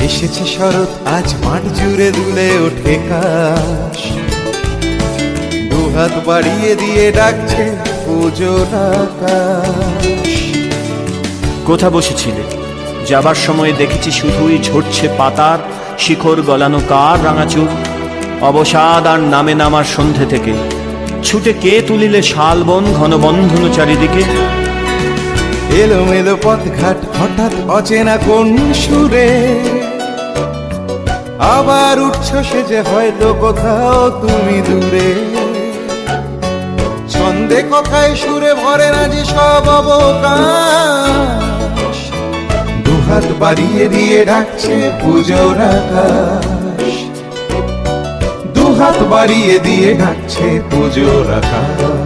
এসেছে শরৎ, আজ মাঠ জুড়ে দুলে ওঠে কাশ। দুহাত বাড়িয়ে দিয়ে ডাকছে পুজোর আকাশ। কোথা বসেছিলে? যাবার সময় দেখেছি শুধুই ঝরছে পাতার শিখর গলানো কার রাঙাচুর। অবসাদ আর নামে নামার সন্ধে থেকে ছুটে কে তুলিলে শালবন ঘন বন্ধন চারিদিকে। এলোমেলো পথঘাট হঠাৎ অচেনা কোন সুরে, আবার উঠছো সে যে হয়তো কোথাও তুমি দূরে। ছন্দে কথায় সুরে ভরে না যে সব অবকাশ। দুহাত বাড়িয়ে দিয়ে ডাকছে পুজোর আকাশ। দুহাত বাড়িয়ে দিয়ে ডাকছে পুজোর আকাশ।